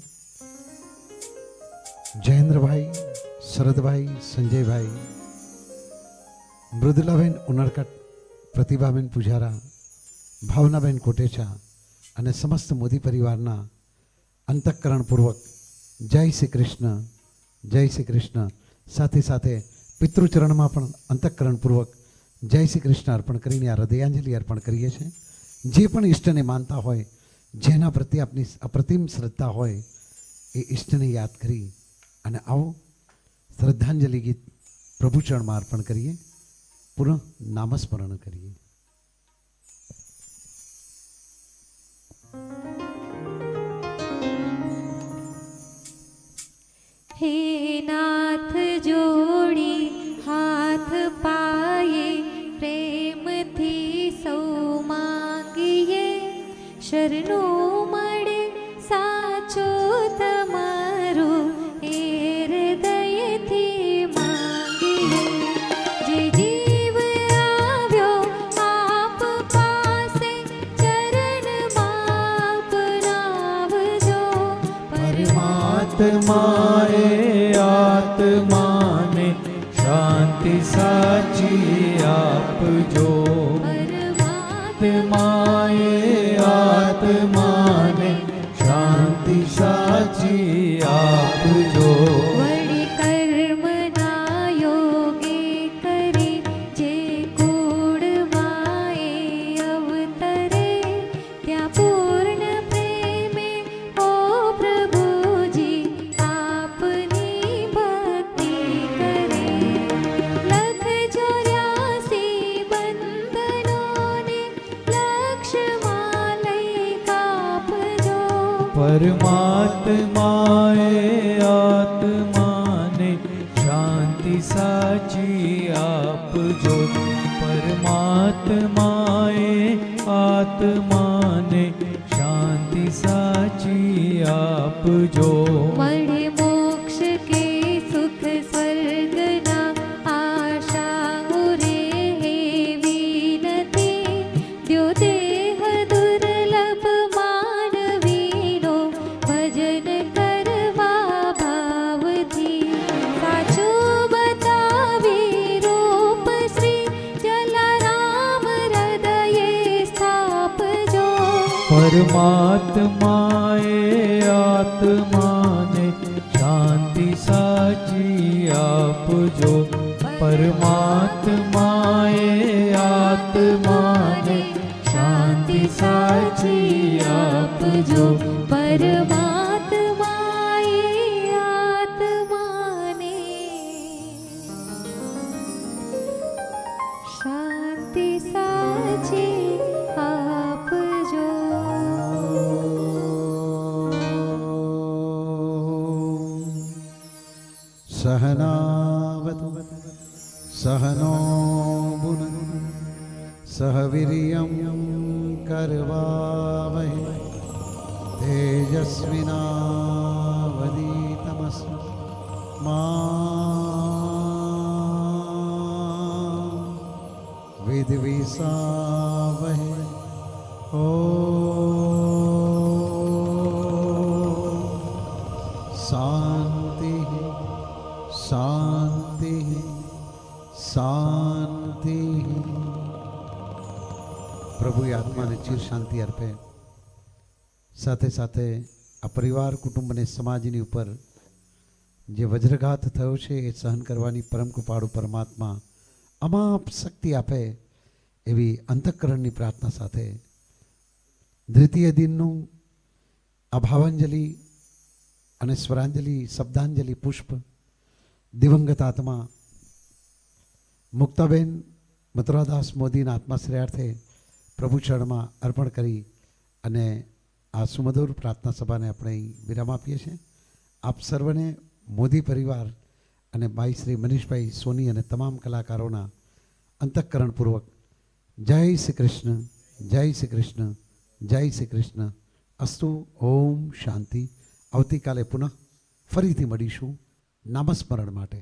જયેન્દ્રભાઈ, શરદભાઈ, સંજયભાઈ, મૃદુલાબેન ઉનડકટ, પ્રતિભાબેન પૂજારા, ભાવનાબેન કોટેચા અને સમસ્ત મોદી પરિવારના અંતઃકરણપૂર્વક જય શ્રી કૃષ્ણ, જય શ્રી કૃષ્ણ. સાથે સાથે પિતૃચરણમાં પણ અંતઃકરણપૂર્વક જય શ્રી કૃષ્ણ અર્પણ કરીને આ હૃદયાંજલિ અર્પણ કરીએ છીએ. જે પણ ઈષ્ટને માનતા હોય, જેના પ્રત્યે આપની અપ્રતિમ શ્રદ્ધા હોય, એ ઈષ્ટને યાદ કરી અને આવો શ્રદ્ધાંજલિ ગીત પ્રભુચરણમાં અર્પણ કરીએ, પુનઃ નામસ્મરણ કરીએ. हे नाथ जोड़ी हाथ पाए, प्रेम थी सौ मांगिए, शरणो मळे साचो तमारो, ए हृदय थी मांगिए. जे जीव आव्यो आप पासे, चरण माप नावजो. परमात्माए आत्माने शांति साची आपजो. परमात्माए आत्माने शांति साची आपजो. वड़ी कर्म ना योगे करे, जे कूड़ माए अवतरे, त्या पूर्ण प्रेमे ओ प्रभुजी आपनी भक्ति करे. लख 84 बंधनों ने लक्ष मालय कापजो. परमात्माए आत्माने शांति साची आपजो. परमात्माए आत्माने शांति साची आपजो. मणे मोक्ष के सुख स्वर्ग ना आशा उरे हे विनती, द्यो देह दुर्लभ मानवीनो, भजन करवा भावथी. साचो बतावे रूप श्री जलाराम हृदये स्थापजो. परमात्माए आत्माने शांति साची आपजो. परमात्माए आत्माने शांति साची आपजो. परमात्माए आत्माने शांति साची आपजो. सहनावतु सहनो भुनक्तु, सह वीर्यं करवावहै, तेजस्विनावधीतमस्तु मा विद्विषावहे ॐ शांति शांति शांति। प्रभु आत्मा ने चीर शांति अर्पे। साथे साथे आ परिवार कुटुंब ने समाजनी उपर जे वज्रघात थयो छे ए सहन करवानी परम कृपाळु परमात्मा अमाप शक्ति आपे एवी अंतःकरणनी प्रार्थना साथे द्वितीय दिनનું આ ભાવાંજલિ અને સ્વરાંજલિ શબ્દાંજલિ પુષ્પ દિવંગત આત્મા મુક્તાબેન મથુરાદાસ મોદીના આત્માશ્રયાર્થે પ્રભુ ચરણમાં અર્પણ કરી અને આ સુમધુર પ્રાર્થના સભાને આપણે વિરામ આપીએ છીએ। આપ સર્વને મોદી પરિવાર અને ભાઈ શ્રી મનીષભાઈ સોની અને તમામ કલાકારોના અંતઃકરણપૂર્વક જય શ્રી કૃષ્ણ, જય શ્રી કૃષ્ણ, જય શ્રી કૃષ્ણ। અસ્તુ ઓમ શાંતિ। આવતીકાલે પુનઃ ફરીથી મળીશું નામસ્મરણ માટે।